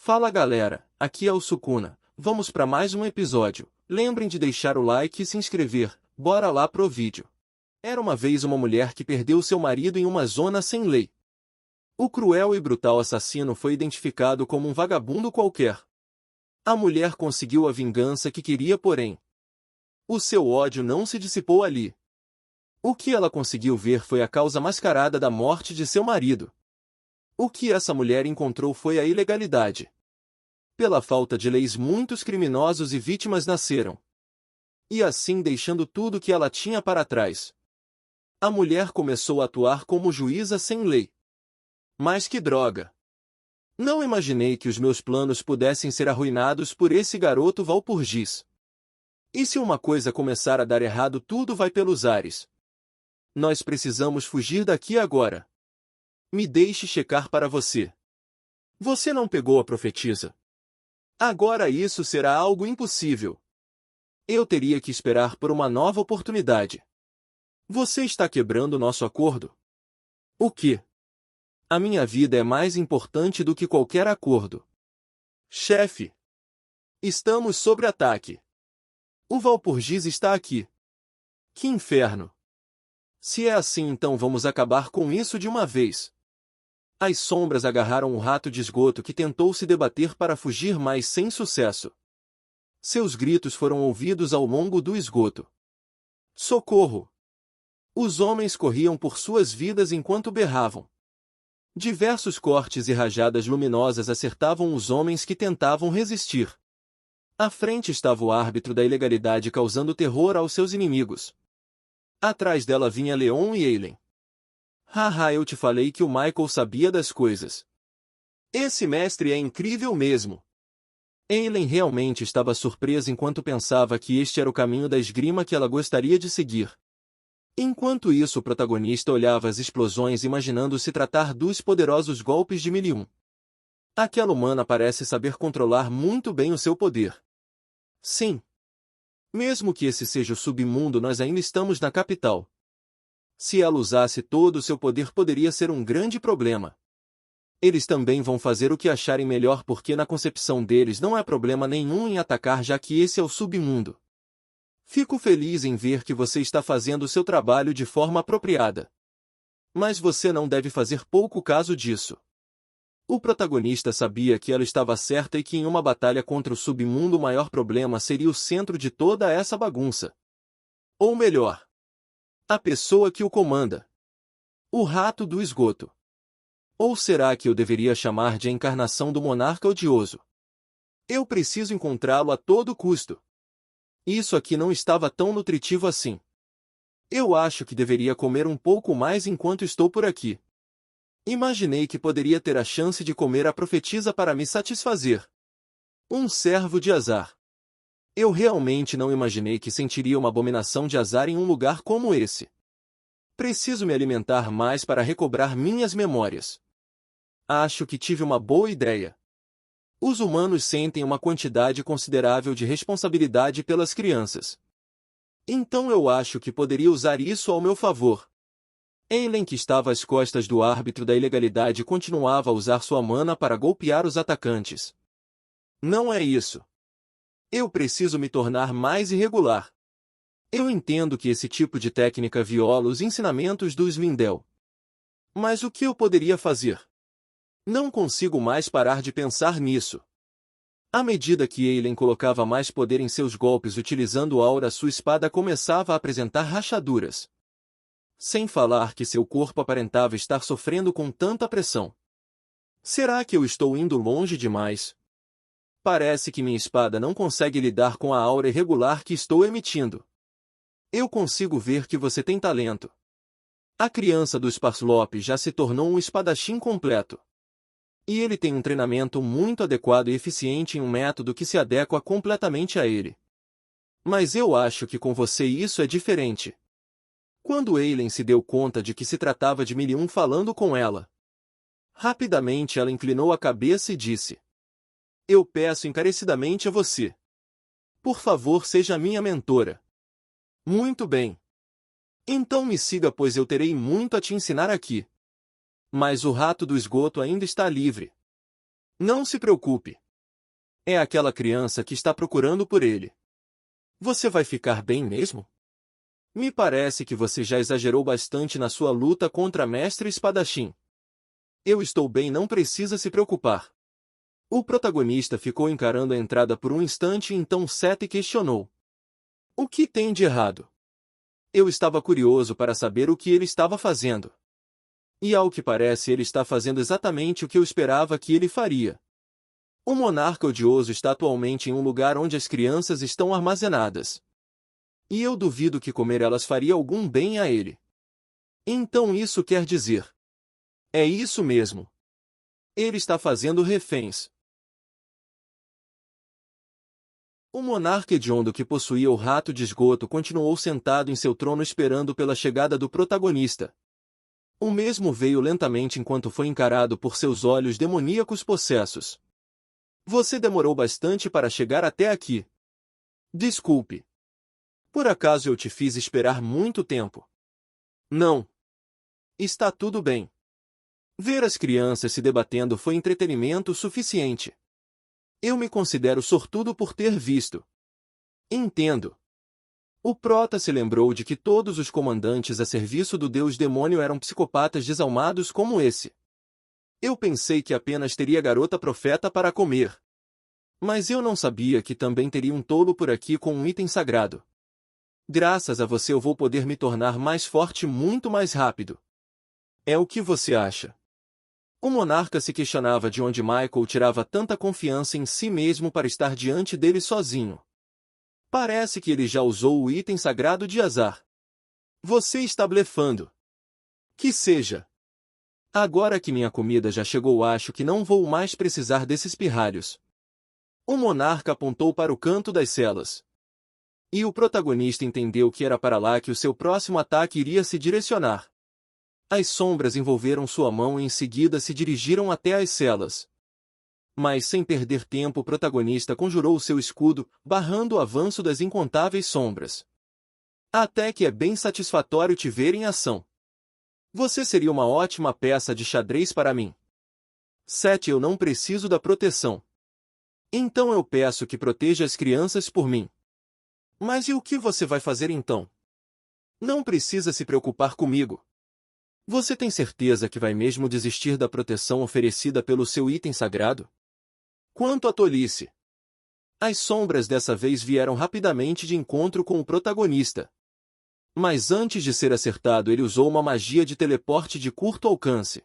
Fala galera, aqui é o Sukuna, vamos para mais um episódio. Lembrem de deixar o like e se inscrever, bora lá pro vídeo. Era uma vez uma mulher que perdeu seu marido em uma zona sem lei. O cruel e brutal assassino foi identificado como um vagabundo qualquer. A mulher conseguiu a vingança que queria, porém o seu ódio não se dissipou ali. O que ela conseguiu ver foi a causa mascarada da morte de seu marido. O que essa mulher encontrou foi a ilegalidade. Pela falta de leis, muitos criminosos e vítimas nasceram. E assim deixando tudo que ela tinha para trás. A mulher começou a atuar como juíza sem lei. Mas que droga! Não imaginei que os meus planos pudessem ser arruinados por esse garoto Valpurgis. E se uma coisa começar a dar errado, tudo vai pelos ares. Nós precisamos fugir daqui agora. Me deixe checar para você. Você não pegou a profetisa? Agora isso será algo impossível. Eu teria que esperar por uma nova oportunidade. Você está quebrando nosso acordo? O quê? A minha vida é mais importante do que qualquer acordo. Chefe! Estamos sob ataque. O Valpurgis está aqui. Que inferno! Se é assim, então vamos acabar com isso de uma vez. As sombras agarraram o rato de esgoto que tentou se debater para fugir, mas sem sucesso. Seus gritos foram ouvidos ao longo do esgoto. Socorro! Os homens corriam por suas vidas enquanto berravam. Diversos cortes e rajadas luminosas acertavam os homens que tentavam resistir. À frente estava o árbitro da ilegalidade causando terror aos seus inimigos. Atrás dela vinha Leon e Eileen. Haha, eu te falei que o Michael sabia das coisas. Esse mestre é incrível mesmo. Eileen realmente estava surpresa enquanto pensava que este era o caminho da esgrima que ela gostaria de seguir. Enquanto isso, o protagonista olhava as explosões imaginando se tratar dos poderosos golpes de 1001. Aquela humana parece saber controlar muito bem o seu poder. Sim. Mesmo que esse seja o submundo, nós ainda estamos na capital. Se ela usasse todo o seu poder, poderia ser um grande problema. Eles também vão fazer o que acharem melhor, porque na concepção deles não há problema nenhum em atacar, já que esse é o submundo. Fico feliz em ver que você está fazendo o seu trabalho de forma apropriada. Mas você não deve fazer pouco caso disso. O protagonista sabia que ela estava certa e que em uma batalha contra o submundo o maior problema seria o centro de toda essa bagunça. Ou melhor, a pessoa que o comanda. O rato do esgoto. Ou será que eu deveria chamar de a encarnação do monarca odioso? Eu preciso encontrá-lo a todo custo. Isso aqui não estava tão nutritivo assim. Eu acho que deveria comer um pouco mais enquanto estou por aqui. Imaginei que poderia ter a chance de comer a profetisa para me satisfazer. Um servo de azar. Eu realmente não imaginei que sentiria uma abominação de azar em um lugar como esse. Preciso me alimentar mais para recobrar minhas memórias. Acho que tive uma boa ideia. Os humanos sentem uma quantidade considerável de responsabilidade pelas crianças. Então eu acho que poderia usar isso ao meu favor. Eileen, que estava às costas do árbitro da ilegalidade, continuava a usar sua mana para golpear os atacantes. Não é isso. Eu preciso me tornar mais irregular. Eu entendo que esse tipo de técnica viola os ensinamentos do Svindel. Mas o que eu poderia fazer? Não consigo mais parar de pensar nisso. À medida que Eileen colocava mais poder em seus golpes utilizando aura, sua espada começava a apresentar rachaduras. Sem falar que seu corpo aparentava estar sofrendo com tanta pressão. Será que eu estou indo longe demais? Parece que minha espada não consegue lidar com a aura irregular que estou emitindo. Eu consigo ver que você tem talento. A criança do Sparslope já se tornou um espadachim completo. E ele tem um treinamento muito adequado e eficiente em um método que se adequa completamente a ele. Mas eu acho que com você isso é diferente. Quando Eileen se deu conta de que se tratava de 1001 falando com ela, rapidamente ela inclinou a cabeça e disse: Eu peço encarecidamente a você. Por favor, seja minha mentora. Muito bem. Então me siga, pois eu terei muito a te ensinar aqui. Mas o rato do esgoto ainda está livre. Não se preocupe. É aquela criança que está procurando por ele. Você vai ficar bem mesmo? Me parece que você já exagerou bastante na sua luta contra Mestre Espadachim. Eu estou bem, não precisa se preocupar. O protagonista ficou encarando a entrada por um instante e então Seth questionou. O que tem de errado? Eu estava curioso para saber o que ele estava fazendo. E ao que parece ele está fazendo exatamente o que eu esperava que ele faria. O monarca odioso está atualmente em um lugar onde as crianças estão armazenadas. E eu duvido que comer elas faria algum bem a ele. Então isso quer dizer... É isso mesmo. Ele está fazendo reféns. O monarca hediondo que possuía o rato de esgoto continuou sentado em seu trono esperando pela chegada do protagonista. O mesmo veio lentamente enquanto foi encarado por seus olhos demoníacos possessos. Você demorou bastante para chegar até aqui. Desculpe. Por acaso eu te fiz esperar muito tempo? Não. Está tudo bem. Ver as crianças se debatendo foi entretenimento suficiente. Eu me considero sortudo por ter visto. Entendo. O prota se lembrou de que todos os comandantes a serviço do deus demônio eram psicopatas desalmados como esse. Eu pensei que apenas teria garota profeta para comer. Mas eu não sabia que também teria um tolo por aqui com um item sagrado. Graças a você eu vou poder me tornar mais forte muito mais rápido. É o que você acha? O monarca se questionava de onde Michael tirava tanta confiança em si mesmo para estar diante dele sozinho. Parece que ele já usou o item sagrado de azar. Você está blefando. Que seja. Agora que minha comida já chegou, acho que não vou mais precisar desses pirralhos. O monarca apontou para o canto das celas. E o protagonista entendeu que era para lá que o seu próximo ataque iria se direcionar. As sombras envolveram sua mão e em seguida se dirigiram até as celas. Mas sem perder tempo o protagonista conjurou o seu escudo, barrando o avanço das incontáveis sombras. Até que é bem satisfatório te ver em ação. Você seria uma ótima peça de xadrez para mim. 7. Eu não preciso da proteção. Então eu peço que proteja as crianças por mim. Mas e o que você vai fazer então? Não precisa se preocupar comigo. Você tem certeza que vai mesmo desistir da proteção oferecida pelo seu item sagrado? Quanto à tolice! As sombras dessa vez vieram rapidamente de encontro com o protagonista. Mas antes de ser acertado ele usou uma magia de teleporte de curto alcance.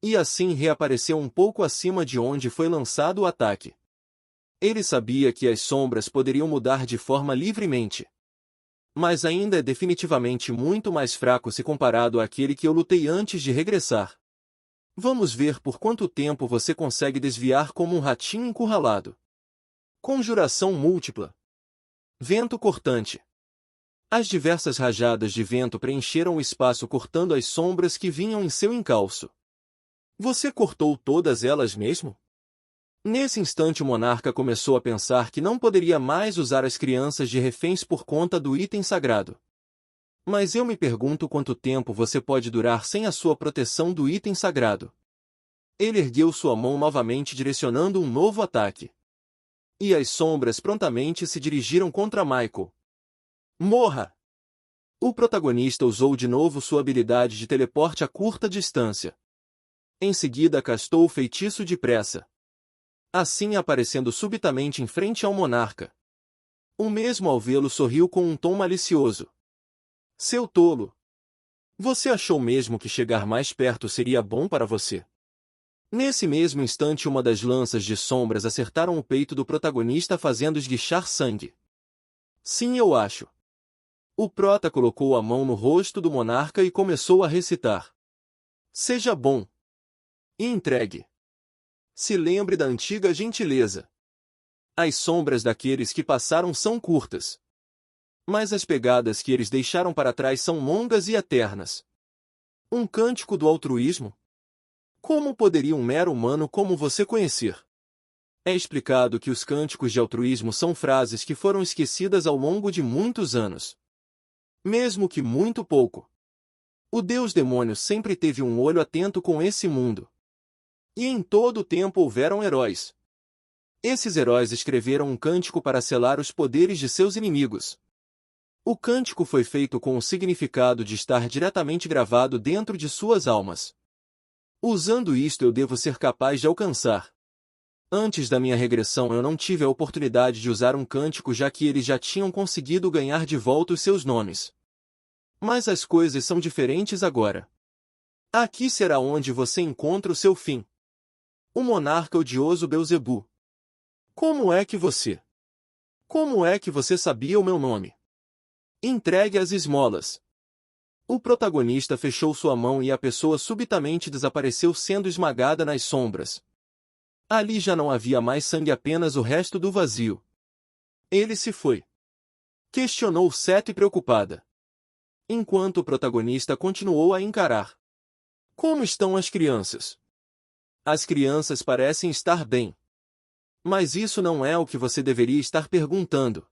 E assim reapareceu um pouco acima de onde foi lançado o ataque. Ele sabia que as sombras poderiam mudar de forma livremente. Mas ainda é definitivamente muito mais fraco se comparado àquele que eu lutei antes de regressar. Vamos ver por quanto tempo você consegue desviar como um ratinho encurralado. Conjuração múltipla. Vento cortante. As diversas rajadas de vento preencheram o espaço cortando as sombras que vinham em seu encalço. Você cortou todas elas mesmo? Nesse instante o monarca começou a pensar que não poderia mais usar as crianças de reféns por conta do item sagrado. Mas eu me pergunto quanto tempo você pode durar sem a sua proteção do item sagrado. Ele ergueu sua mão novamente direcionando um novo ataque. E as sombras prontamente se dirigiram contra Michael. Morra! O protagonista usou de novo sua habilidade de teleporte a curta distância. Em seguida castou o feitiço de pressa. Assim aparecendo subitamente em frente ao monarca. O mesmo ao vê-lo sorriu com um tom malicioso. Seu tolo! Você achou mesmo que chegar mais perto seria bom para você? Nesse mesmo instante uma das lanças de sombras acertaram o peito do protagonista fazendo esguichar sangue. Sim, eu acho. O prota colocou a mão no rosto do monarca e começou a recitar. Seja bom. E entregue. Se lembre da antiga gentileza. As sombras daqueles que passaram são curtas. Mas as pegadas que eles deixaram para trás são longas e eternas. Um cântico do altruísmo? Como poderia um mero humano como você conhecer? É explicado que os cânticos de altruísmo são frases que foram esquecidas ao longo de muitos anos. Mesmo que muito pouco. O deus demônio sempre teve um olho atento com esse mundo. E em todo o tempo houveram heróis. Esses heróis escreveram um cântico para selar os poderes de seus inimigos. O cântico foi feito com o significado de estar diretamente gravado dentro de suas almas. Usando isto eu devo ser capaz de alcançar. Antes da minha regressão eu não tive a oportunidade de usar um cântico já que eles já tinham conseguido ganhar de volta os seus nomes. Mas as coisas são diferentes agora. Aqui será onde você encontra o seu fim. O monarca odioso Belzebu. Como é que você sabia o meu nome? Entregue as esmolas. O protagonista fechou sua mão e a pessoa subitamente desapareceu sendo esmagada nas sombras. Ali já não havia mais sangue, apenas o resto do vazio. Ele se foi. Questionou Seth preocupada. Enquanto o protagonista continuou a encarar. Como estão as crianças? As crianças parecem estar bem. Mas isso não é o que você deveria estar perguntando.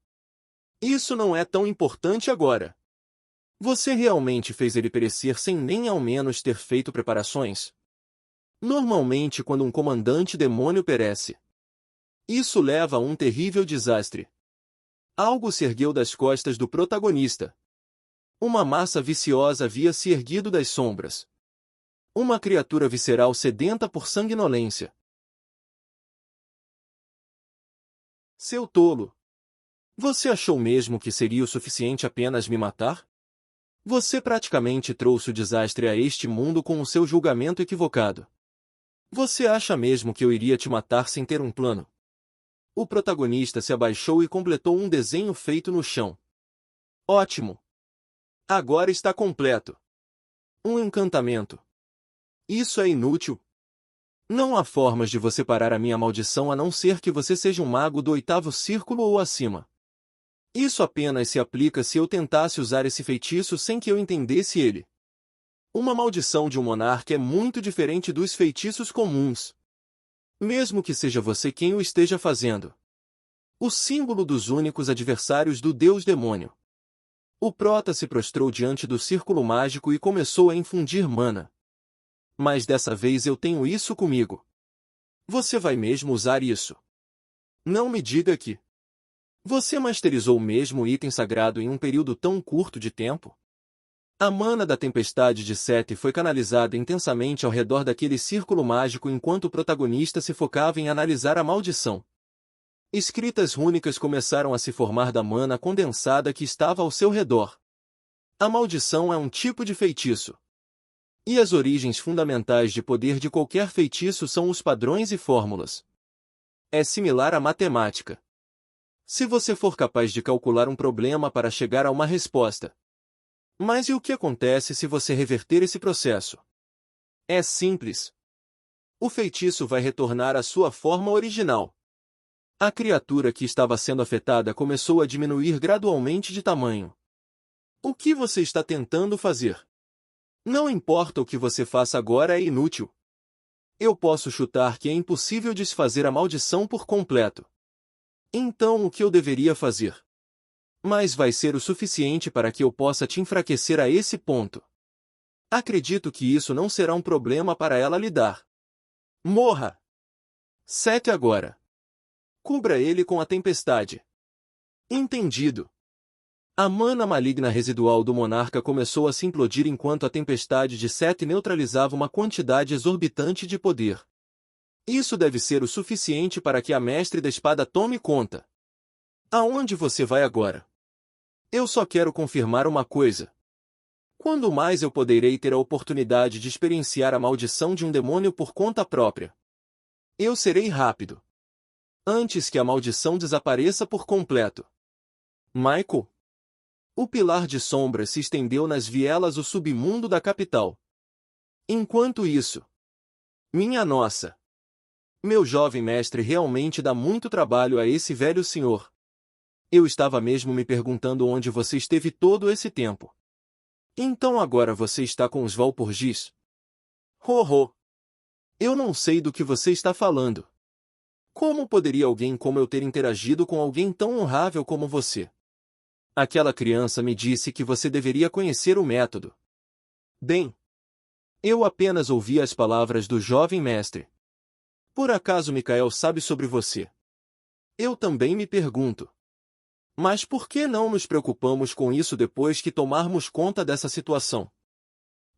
Isso não é tão importante agora. Você realmente fez ele perecer sem nem ao menos ter feito preparações? Normalmente quando um comandante demônio perece, isso leva a um terrível desastre. Algo se ergueu das costas do protagonista. Uma massa viciosa havia se erguido das sombras. Uma criatura visceral sedenta por sanguinolência. Seu tolo! Você achou mesmo que seria o suficiente apenas me matar? Você praticamente trouxe o desastre a este mundo com o seu julgamento equivocado. Você acha mesmo que eu iria te matar sem ter um plano? O protagonista se abaixou e completou um desenho feito no chão. Ótimo! Agora está completo. Um encantamento. Isso é inútil. Não há formas de você parar a minha maldição a não ser que você seja um mago do 8º círculo ou acima. Isso apenas se aplica se eu tentasse usar esse feitiço sem que eu entendesse ele. Uma maldição de um monarca é muito diferente dos feitiços comuns. Mesmo que seja você quem o esteja fazendo. O símbolo dos únicos adversários do deus demônio. O prota se prostrou diante do círculo mágico e começou a infundir mana. Mas dessa vez eu tenho isso comigo. Você vai mesmo usar isso? Não me diga que você masterizou o mesmo item sagrado em um período tão curto de tempo? A mana da tempestade de Seth foi canalizada intensamente ao redor daquele círculo mágico enquanto o protagonista se focava em analisar a maldição. Escritas rúnicas começaram a se formar da mana condensada que estava ao seu redor. A maldição é um tipo de feitiço. E as origens fundamentais de poder de qualquer feitiço são os padrões e fórmulas. É similar à matemática. Se você for capaz de calcular um problema para chegar a uma resposta. Mas e o que acontece se você reverter esse processo? É simples. O feitiço vai retornar à sua forma original. A criatura que estava sendo afetada começou a diminuir gradualmente de tamanho. O que você está tentando fazer? Não importa o que você faça agora, é inútil. Eu posso chutar que é impossível desfazer a maldição por completo. Então o que eu deveria fazer? Mas vai ser o suficiente para que eu possa te enfraquecer a esse ponto. Acredito que isso não será um problema para ela lidar. Morra! Sete agora. Cubra ele com a tempestade. Entendido. A mana maligna residual do monarca começou a se implodir enquanto a tempestade de Sete neutralizava uma quantidade exorbitante de poder. Isso deve ser o suficiente para que a mestre da espada tome conta. Aonde você vai agora? Eu só quero confirmar uma coisa. Quando mais eu poderei ter a oportunidade de experienciar a maldição de um demônio por conta própria? Eu serei rápido. Antes que a maldição desapareça por completo. Michael? O pilar de sombras se estendeu nas vielas do submundo da capital. Enquanto isso... Minha nossa! Meu jovem mestre realmente dá muito trabalho a esse velho senhor. Eu estava mesmo me perguntando onde você esteve todo esse tempo. Então agora você está com os Valpurgis? Ho! Eu não sei do que você está falando. Como poderia alguém como eu ter interagido com alguém tão honrável como você? Aquela criança me disse que você deveria conhecer o método. Bem, eu apenas ouvi as palavras do jovem mestre. Por acaso Micael sabe sobre você? Eu também me pergunto. Mas por que não nos preocupamos com isso depois que tomarmos conta dessa situação?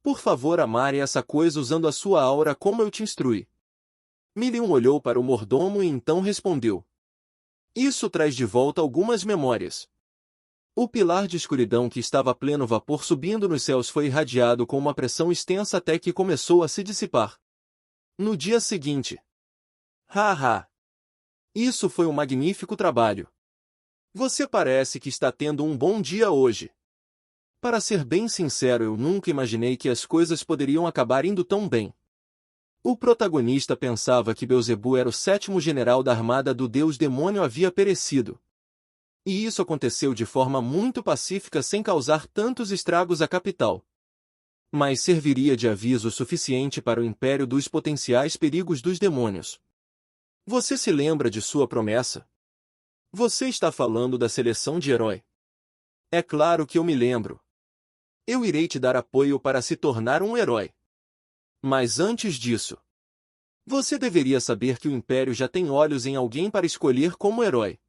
Por favor, amare essa coisa usando a sua aura como eu te instruí. Milium olhou para o mordomo e então respondeu. Isso traz de volta algumas memórias. O pilar de escuridão que estava a pleno vapor subindo nos céus foi irradiado com uma pressão extensa até que começou a se dissipar. No dia seguinte. Haha! Isso foi um magnífico trabalho. Você parece que está tendo um bom dia hoje. Para ser bem sincero, eu nunca imaginei que as coisas poderiam acabar indo tão bem. O protagonista pensava que Beelzebu era o 7º general da armada do deus demônio havia perecido. E isso aconteceu de forma muito pacífica sem causar tantos estragos à capital. Mas serviria de aviso suficiente para o império dos potenciais perigos dos demônios. Você se lembra de sua promessa? Você está falando da seleção de herói. É claro que eu me lembro. Eu irei te dar apoio para se tornar um herói. Mas antes disso, você deveria saber que o Império já tem olhos em alguém para escolher como herói.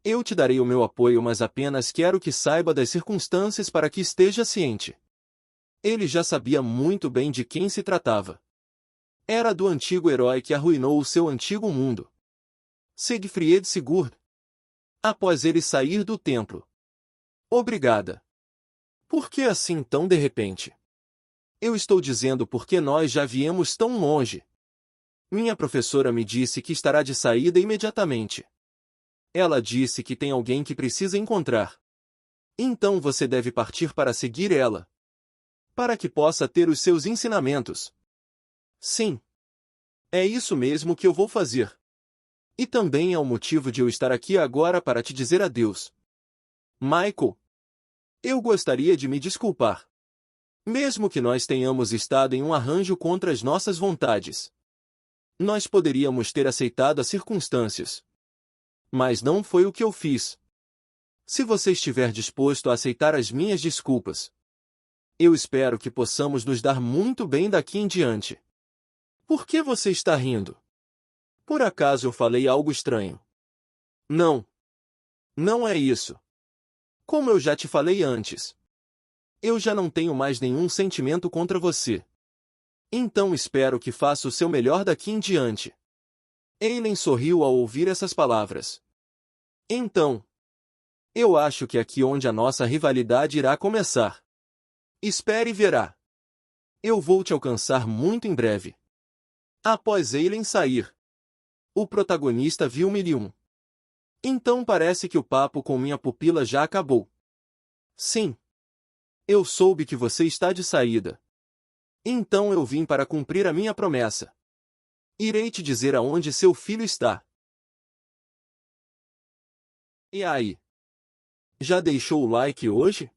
Eu te darei o meu apoio, mas apenas quero que saiba das circunstâncias para que esteja ciente. Ele já sabia muito bem de quem se tratava. Era do antigo herói que arruinou o seu antigo mundo. Siegfried Sigurd. Após ele sair do templo. Obrigada. Por que assim tão de repente? Eu estou dizendo porque nós já viemos tão longe. Minha professora me disse que estará de saída imediatamente. Ela disse que tem alguém que precisa encontrar. Então você deve partir para seguir ela. Para que possa ter os seus ensinamentos. Sim. É isso mesmo que eu vou fazer. E também é o motivo de eu estar aqui agora para te dizer adeus. Michael. Eu gostaria de me desculpar. Mesmo que nós tenhamos estado em um arranjo contra as nossas vontades. Nós poderíamos ter aceitado as circunstâncias. Mas não foi o que eu fiz. Se você estiver disposto a aceitar as minhas desculpas, eu espero que possamos nos dar muito bem daqui em diante. Por que você está rindo? Por acaso eu falei algo estranho? Não. Não é isso. Como eu já te falei antes. Eu já não tenho mais nenhum sentimento contra você. Então espero que faça o seu melhor daqui em diante. Eileen sorriu ao ouvir essas palavras. Então, eu acho que é aqui onde a nossa rivalidade irá começar. Espere e verá. Eu vou te alcançar muito em breve. Após Eileen sair, o protagonista viu Milium. Então parece que o papo com minha pupila já acabou. Sim. Eu soube que você está de saída. Então eu vim para cumprir a minha promessa. Irei te dizer aonde seu filho está. E aí? Já deixou o like hoje?